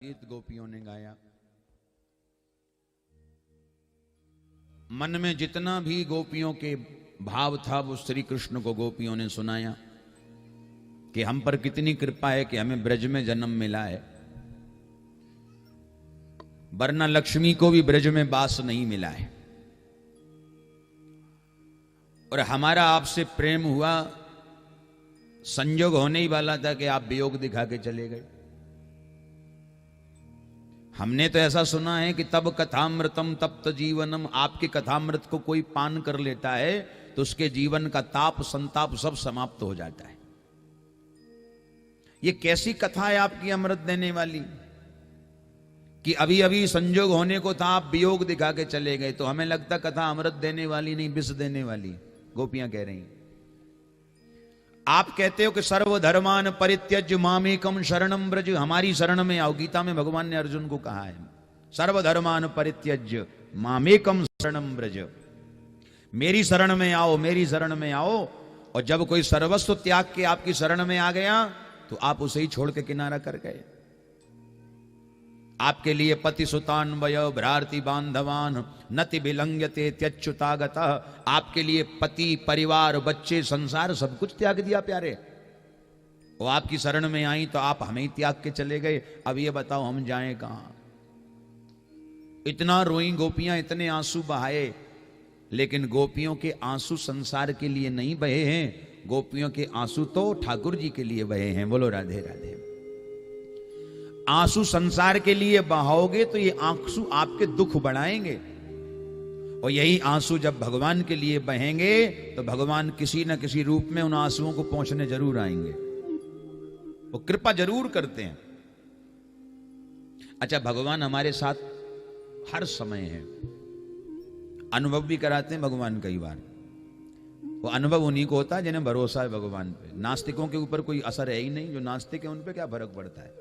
गीत गोपियों ने गाया। मन में जितना भी गोपियों के भाव था वो श्री कृष्ण को गोपियों ने सुनाया कि हम पर कितनी कृपा है कि हमें ब्रज में जन्म मिला है, वरना लक्ष्मी को भी ब्रज में वास नहीं मिला है। और हमारा आपसे प्रेम हुआ, संयोग होने ही वाला था कि आप वियोग दिखा के चले गए। हमने तो ऐसा सुना है कि तब कथामृतम तप्त जीवनम, आपके कथामृत को कोई पान कर लेता है तो उसके जीवन का ताप संताप सब समाप्त हो जाता है। ये कैसी कथा है आपकी अमृत देने वाली कि अभी अभी संयोग होने को था, आप वियोग दिखा के चले गए। तो हमें लगता कथा अमृत देने वाली नहीं, विष देने वाली। गोपियां कह रही, आप कहते हो कि सर्वधर्मान परित्यज्य मामेकम शरणम ब्रज, हमारी शरण में आओ। गीता में भगवान ने अर्जुन को कहा है सर्वधर्मान परित्यज्य मामेकम शरणम ब्रज, मेरी शरण में आओ, मेरी शरण में आओ। और जब कोई सर्वस्व त्याग के आपकी शरण में आ गया तो आप उसे ही छोड़ के किनारा कर गए। आपके लिए पति सुतान वय भ्रार्ति बांधवान नति विलंघ्यते त्यच्युतागत, आपके लिए पति परिवार बच्चे संसार सब कुछ त्याग दिया प्यारे। वो आपकी शरण में आई तो आप हमें ही त्याग के चले गए। अब ये बताओ हम जाएं कहां? इतना रोई गोपियां, इतने आंसू बहाए, लेकिन गोपियों के आंसू संसार के लिए नहीं बहे हैं, गोपियों के आंसू तो ठाकुर जी के लिए बहे हैं। बोलो राधे राधे। आंसू संसार के लिए बहाओगे तो ये आंसू आपके दुख बढ़ाएंगे, और यही आंसू जब भगवान के लिए बहेंगे तो भगवान किसी न किसी रूप में उन आंसुओं को पहुंचने जरूर आएंगे, वो कृपा जरूर करते हैं। अच्छा, भगवान हमारे साथ हर समय है, अनुभव भी कराते हैं भगवान। कई बार वो अनुभव उन्हीं को होता है जिन्हें भरोसा है भगवान पे। नास्तिकों के ऊपर कोई असर है ही नहीं, जो नास्तिक है उन पे क्या फर्क पड़ता है।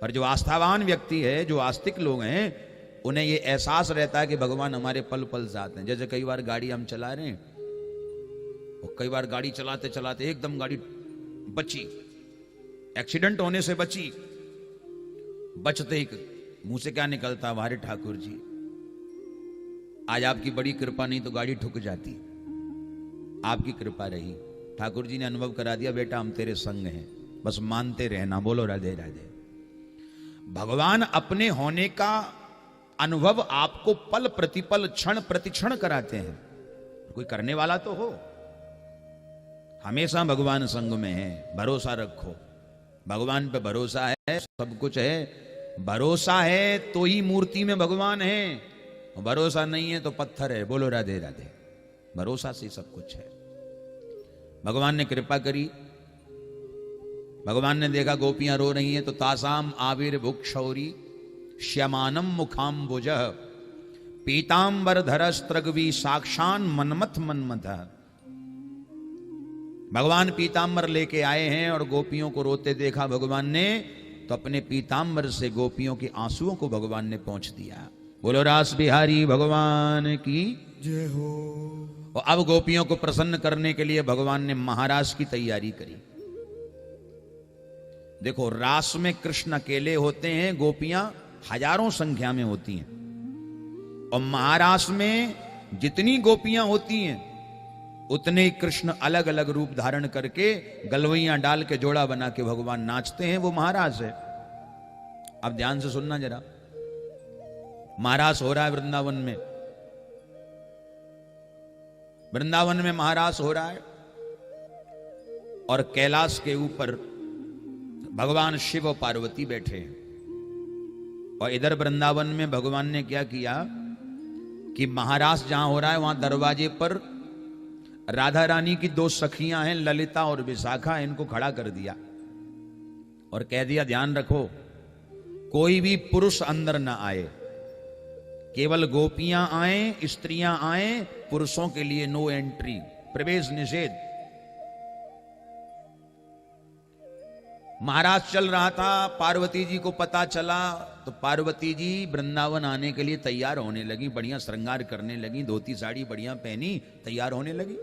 पर जो आस्थावान व्यक्ति है, जो आस्तिक लोग हैं, उन्हें ये एहसास रहता है कि भगवान हमारे पल पल साथ हैं। जैसे कई बार गाड़ी हम चला रहे हैं और कई बार गाड़ी चलाते चलाते एकदम गाड़ी बची, एक्सीडेंट होने से बची, बचते ही मुंह से क्या निकलता, हमारे ठाकुर जी आज आपकी बड़ी कृपा, नहीं तो गाड़ी ठुक जाती। आपकी कृपा रही, ठाकुर जी ने अनुभव करा दिया, बेटा हम तेरे संग हैं, बस मानते रहना। बोलो राधे राधे। भगवान अपने होने का अनुभव आपको पल प्रतिपल क्षण प्रतिक्षण कराते हैं। कोई करने वाला तो हो। हमेशा भगवान संग में है, भरोसा रखो। भगवान पे भरोसा है, सब कुछ है। भरोसा है तो ही मूर्ति में भगवान है, भरोसा नहीं है तो पत्थर है। बोलो राधे राधे। भरोसा से सब कुछ है। भगवान ने कृपा करी, भगवान ने देखा गोपियां रो रही हैं तो तासाम आविर्भुक्षौरी श्यमानम मुखाम्बुज पीतांबर धरस्त्रगवी साक्षान मनमथ मनमथ। भगवान पीतांबर लेके आए हैं और गोपियों को रोते देखा भगवान ने, तो अपने पीतांबर से गोपियों के आंसुओं को भगवान ने पहुंच दिया। बोलो रास बिहारी भगवान की जय हो। और अब गोपियों को प्रसन्न करने के लिए भगवान ने महारास की तैयारी करी। देखो, रास में कृष्ण अकेले होते हैं, गोपियां हजारों संख्या में होती हैं, और महारास में जितनी गोपियां होती हैं उतने ही कृष्ण अलग अलग रूप धारण करके गलवैयां डाल के जोड़ा बना के भगवान नाचते हैं। वो महारास है। अब ध्यान से सुनना जरा। महारास हो रहा है वृंदावन में, वृंदावन में महारास हो रहा है, और कैलाश के ऊपर भगवान शिव और पार्वती बैठे हैं। और इधर वृंदावन में भगवान ने क्या किया कि महारास जहां हो रहा है वहां दरवाजे पर राधा रानी की दो सखियां हैं, ललिता और विशाखा, इनको खड़ा कर दिया और कह दिया ध्यान रखो कोई भी पुरुष अंदर ना आए, केवल गोपियां आए, स्त्रियां आए, पुरुषों के लिए नो एंट्री, प्रवेश निषेध। महाराज चल रहा था, पार्वती जी को पता चला तो पार्वती जी वृंदावन आने के लिए तैयार होने लगी, बढ़िया श्रृंगार करने लगी, धोती साड़ी बढ़िया पहनी, तैयार होने लगी।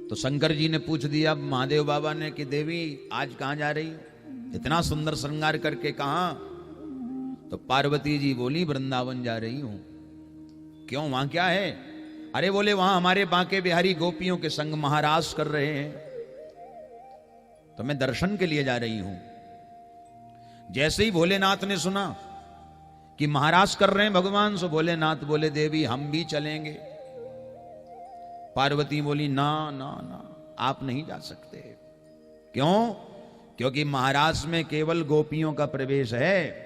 तो शंकर जी ने पूछ दिया महादेव बाबा ने कि देवी आज कहां जा रही? इतना सुंदर श्रृंगार करके कहा? तो पार्वती जी बोली वृंदावन जा रही हूं। क्यों, वहां क्या है? अरे बोले वहां हमारे बांके बिहारी गोपियों के संग महाराज कर रहे हैं, तो मैं दर्शन के लिए जा रही हूं। जैसे ही भोलेनाथ ने सुना कि महाराज कर रहे हैं भगवान, सो भोलेनाथ बोले देवी हम भी चलेंगे। पार्वती बोली ना ना ना, आप नहीं जा सकते। क्यों? क्योंकि महाराज में केवल गोपियों का प्रवेश है,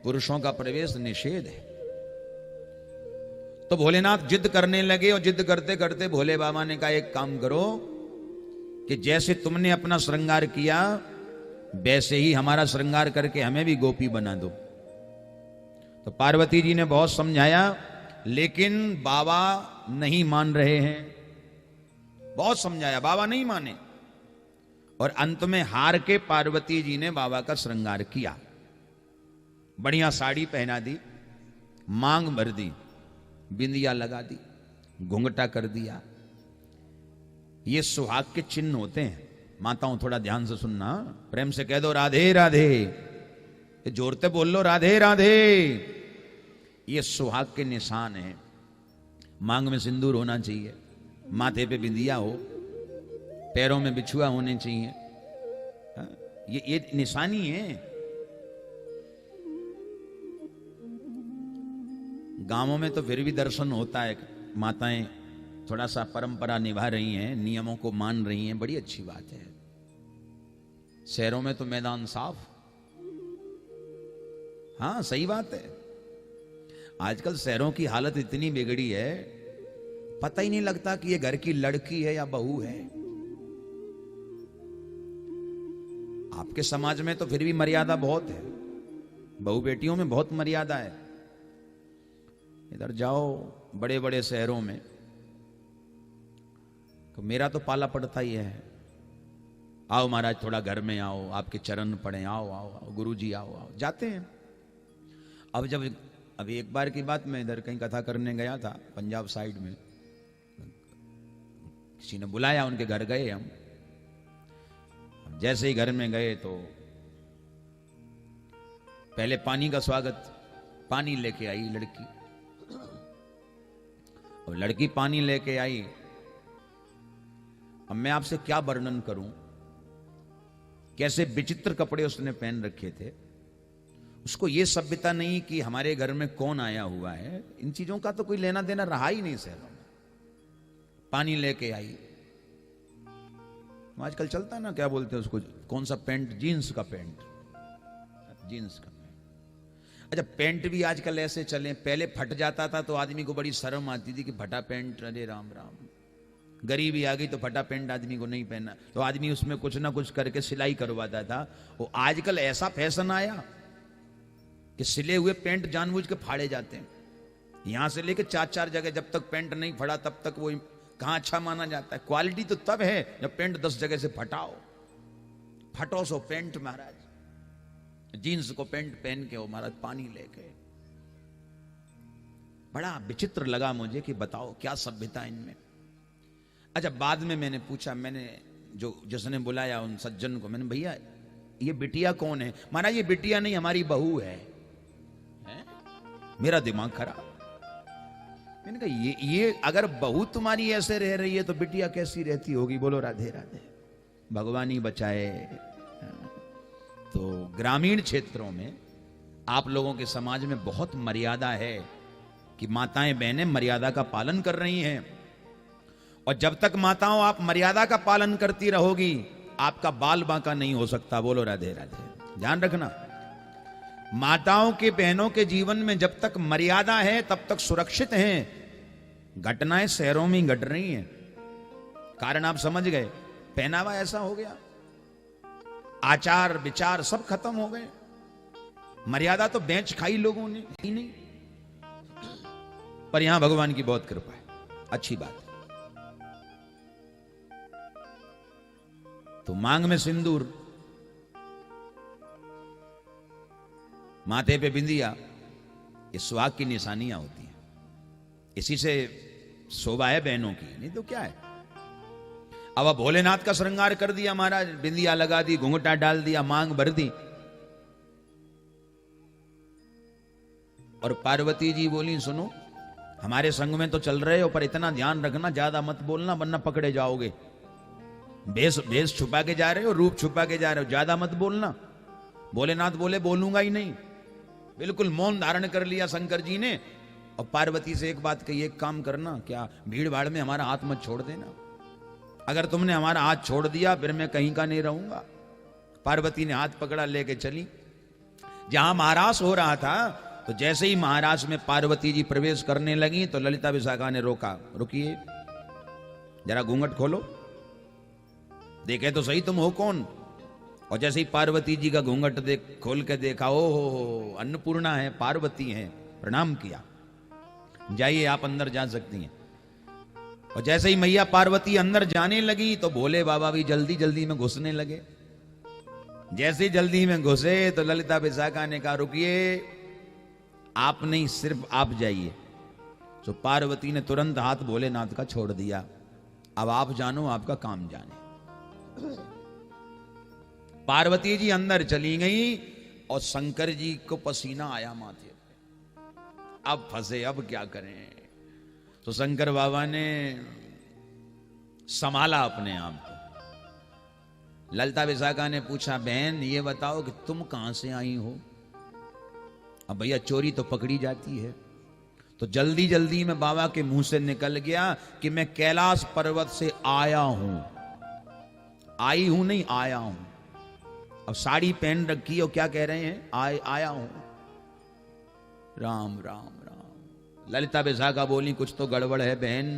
पुरुषों का प्रवेश निषेध है। तो भोलेनाथ जिद करने लगे और जिद करते करते भोले बाबा ने कहा एक काम करो कि जैसे तुमने अपना श्रृंगार किया वैसे ही हमारा श्रृंगार करके हमें भी गोपी बना दो। तो पार्वती जी ने बहुत समझाया, लेकिन बाबा नहीं मान रहे हैं। बहुत समझाया, बाबा नहीं माने, और अंत में हार के पार्वती जी ने बाबा का श्रृंगार किया। बढ़िया साड़ी पहना दी, मांग भर दी, बिंदिया लगा दी, घुंघटा कर दिया। ये सुहाग के चिन्ह होते हैं। माताओं थोड़ा ध्यान से सुनना, प्रेम से कह दो राधे राधे, ये जोरते बोल लो राधे राधे। ये सुहाग के निशान है। मांग में सिंदूर होना चाहिए, माथे पे बिंदिया हो, पैरों में बिछुआ होने चाहिए। ये निशानी है। गांवों में तो फिर भी दर्शन होता है, माताएं थोड़ा सा परंपरा निभा रही हैं, नियमों को मान रही हैं, बड़ी अच्छी बात है। शहरों में तो मैदान साफ। हाँ सही बात है। आजकल शहरों की हालत इतनी बिगड़ी है, पता ही नहीं लगता कि ये घर की लड़की है या बहू है। आपके समाज में तो फिर भी मर्यादा बहुत है, बहू बेटियों में बहुत मर्यादा है। इधर जाओ बड़े बड़े शहरों में तो मेरा तो पाला पड़ता ही है, आओ महाराज थोड़ा घर में आओ, आपके चरण पड़े, आओ आओ आओ गुरुजी आओ आओ, जाते हैं। अब अभी एक बार की बात, मैं इधर कहीं कथा करने गया था पंजाब साइड में, किसी ने बुलाया, उनके घर गए हम। जैसे ही घर में गए तो पहले पानी का स्वागत, पानी लेके आई लड़की। और लड़की पानी लेके आई, अब मैं आपसे क्या वर्णन करूं, कैसे विचित्र कपड़े उसने पहन रखे थे। उसको ये सभ्यता नहीं कि हमारे घर में कौन आया हुआ है, इन चीजों का तो कोई लेना देना रहा ही नहीं शहरों में। पानी लेके आई, आजकल चलता है ना, क्या बोलते हैं उसको, कौन सा पैंट, जीन्स का पैंट, जीन्स का पैंट। अच्छा पैंट भी आजकल ऐसे चले, पहले फट जाता था तो आदमी को बड़ी शर्म आती थी कि फटा पैंट, अरे राम राम, गरीबी आ गई तो फटा पैंट आदमी को नहीं पहनना, तो आदमी उसमें कुछ ना कुछ करके सिलाई करवाता था। वो आजकल ऐसा फैशन आया कि सिले हुए पैंट जानबूझ के फाड़े जाते हैं। यहां से लेके 4-4 जगह, जब तक पैंट नहीं फटा तब तक वो कहां अच्छा माना जाता है। क्वालिटी तो तब है जब पैंट 10 जगह से फटाओ, फटो सो पैंट महाराज, जीन्स को पैंट पहन के हो महाराज पानी लेके। बड़ा विचित्र लगा मुझे कि बताओ क्या सभ्यता इनमें। अच्छा बाद में मैंने पूछा, मैंने जिसने बुलाया उन सज्जन को, मैंने भैया ये बिटिया कौन है? महाराज ये बिटिया नहीं हमारी बहू है। मेरा दिमाग खराब। मैंने कहा ये अगर बहू तुम्हारी ऐसे रह रही है तो बिटिया कैसी रहती होगी? बोलो राधे राधे, भगवान ही बचाए। तो ग्रामीण क्षेत्रों में आप लोगों के समाज में बहुत मर्यादा है कि माताएं बहनें मर्यादा का पालन कर रही हैं, और जब तक माताओं आप मर्यादा का पालन करती रहोगी आपका बाल बांका नहीं हो सकता। बोलो राधे राधे। ध्यान रखना, माताओं के बहनों के जीवन में जब तक मर्यादा है तब तक सुरक्षित हैं। घटनाएं शहरों में ही घट रही हैं, कारण आप समझ गए। पहनावा ऐसा हो गया, आचार विचार सब खत्म हो गए, मर्यादा तो बेंच खाई लोगों ने ही नहीं। पर यहां भगवान की बहुत कृपा है, अच्छी बात है। तो मांग में सिंदूर, माथे पे बिंदिया, ये सुहाग की निशानियां होती हैं। इसी से शोभा है बहनों की, नहीं तो क्या है। अब भोलेनाथ का श्रृंगार कर दिया महाराज, बिंदिया लगा दी, घूंघटा डाल दिया, मांग भर दी, और पार्वती जी बोली, सुनो हमारे संग में तो चल रहे हो, पर इतना ध्यान रखना ज्यादा मत बोलना वरना पकड़े जाओगे। भेष छुपा के जा रहे हो, रूप छुपा के जा रहे हो, ज्यादा मत बोलना। भोलेनाथ बोले बोलूंगा ही नहीं। बिल्कुल मौन धारण कर लिया शंकर जी ने। और पार्वती से एक बात कही, एक काम करना, क्या भीड़ भाड़ में हमारा हाथ मत छोड़ देना। अगर तुमने हमारा हाथ छोड़ दिया फिर मैं कहीं का नहीं रहूंगा। पार्वती ने हाथ पकड़ा, लेके चली। जहां महारास हो रहा था तो जैसे ही महाराज में पार्वती जी प्रवेश करने लगी तो ललिता विशाखा ने रोका, रुकिए जरा घूंघट खोलो, देखे तो सही तुम हो कौन। और जैसे ही पार्वती जी का घूंघट खोल के देखा, ओ हो अन्नपूर्णा है, पार्वती हैं, प्रणाम किया, जाइए आप अंदर जा सकती हैं। और जैसे ही मैया पार्वती अंदर जाने लगी तो भोले बाबा भी जल्दी जल्दी में घुसने लगे। जैसे ही जल्दी में घुसे तो ललिता विशाखा ने कहा, रुकिए आप नहीं, सिर्फ आप जाइए। तो पार्वती ने तुरंत हाथ भोलेनाथ का छोड़ दिया, अब आप जानो, आपका काम जाने। पार्वती जी अंदर चली गई और शंकर जी को पसीना आया माथे पे। अब फंसे, अब क्या करें। तो शंकर बाबा ने संभाला अपने आप को। ललिता विशाखा ने पूछा, बहन ये बताओ कि तुम कहां से आई हो। अब भैया चोरी तो पकड़ी जाती है। तो जल्दी जल्दी में बाबा के मुंह से निकल गया कि मैं कैलाश पर्वत से आया हूं। आई हूं नहीं, आया हूं। अब साड़ी पहन रखी और क्या कह रहे हैं, आया हूं। राम राम राम। ललिता विशाखा बोली, कुछ तो गड़बड़ है बहन,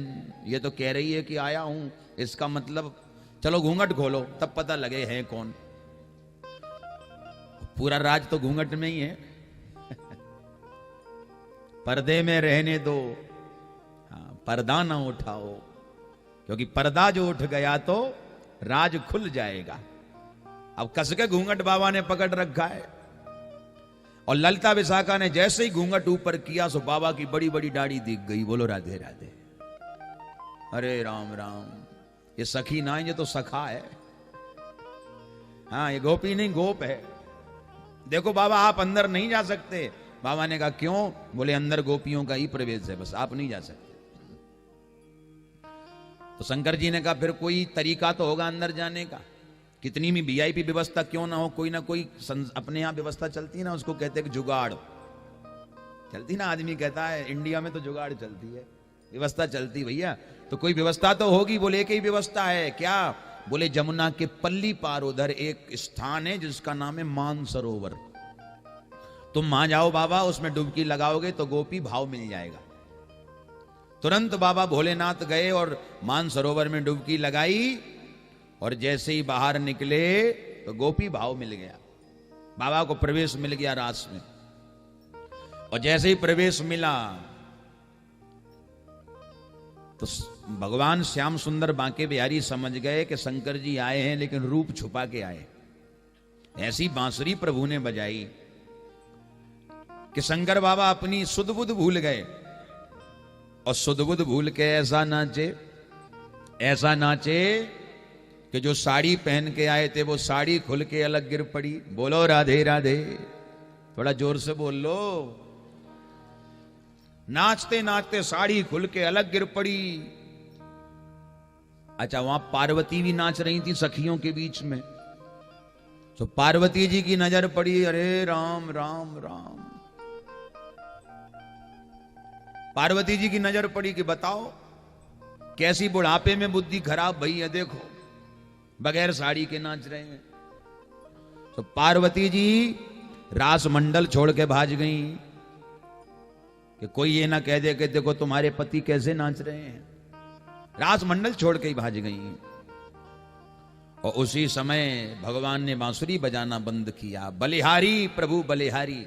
ये तो कह रही है कि आया हूं, इसका मतलब चलो घूंघट खोलो तब पता लगे है कौन। पूरा राज तो घूंघट में ही है। पर्दे में रहने दो, हाँ, पर्दा ना उठाओ, क्योंकि पर्दा जो उठ गया तो राज खुल जाएगा। अब कस के घूंघट बाबा ने पकड़ रखा है। और ललिता विशाखा ने जैसे ही घूंघट ऊपर किया सो बाबा की बड़ी बड़ी दाढ़ी दिख गई। बोलो राधे राधे। अरे राम राम, ये सखी ना है, ये तो सखा है। हाँ, ये गोपी नहीं, गोप है। देखो बाबा आप अंदर नहीं जा सकते। बाबा ने कहा क्यों। बोले अंदर गोपियों का ही प्रवेश है, बस आप नहीं जा सकते। तो शंकर जी ने कहा फिर कोई तरीका तो होगा अंदर जाने का। कितनी भी वीआईपी व्यवस्था क्यों ना हो, कोई ना कोई अपने यहां व्यवस्था चलती ना, उसको कहते हैं जुगाड़ चलती ना। आदमी कहता है इंडिया में तो जुगाड़ चलती है, व्यवस्था चलती भैया, तो कोई व्यवस्था तो होगी। बोले एक ही व्यवस्था है। क्या। बोले जमुना के पल्ली पार उधर एक स्थान है जिसका नाम है मानसरोवर। तुम वहां जाओ बाबा, उसमें डुबकी लगाओगे तो गोपी भाव मिल जाएगा। तुरंत बाबा भोलेनाथ गए और मानसरोवर में डुबकी लगाई और जैसे ही बाहर निकले तो गोपी भाव मिल गया। बाबा को प्रवेश मिल गया रास में। और जैसे ही प्रवेश मिला तो भगवान श्याम सुंदर बांके बिहारी समझ गए कि शंकर जी आए हैं, लेकिन रूप छुपा के आए। ऐसी बांसुरी प्रभु ने बजाई कि शंकर बाबा अपनी सुध बुध भूल गए। और सुध बुध भूल के ऐसा नाचे, ऐसा नाचे कि जो साड़ी पहन के आए थे वो साड़ी खुल के अलग गिर पड़ी। बोलो राधे राधे, थोड़ा जोर से बोल लो। नाचते नाचते साड़ी खुल के अलग गिर पड़ी। अच्छा, वहां पार्वती भी नाच रही थी सखियों के बीच में। तो पार्वती जी की नजर पड़ी, अरे राम राम राम। पार्वती जी की नजर पड़ी कि बताओ कैसी बुढ़ापे में बुद्धि खराब भई है, देखो बगैर साड़ी के नाच रहे हैं। तो पार्वती जी रास मंडल छोड़ के भाज गई कि कोई ये ना कह दे कि देखो तुम्हारे पति कैसे नाच रहे हैं। रास मंडल छोड़ के ही भाज गई। और उसी समय भगवान ने बांसुरी बजाना बंद किया। बलिहारी प्रभु बलिहारी।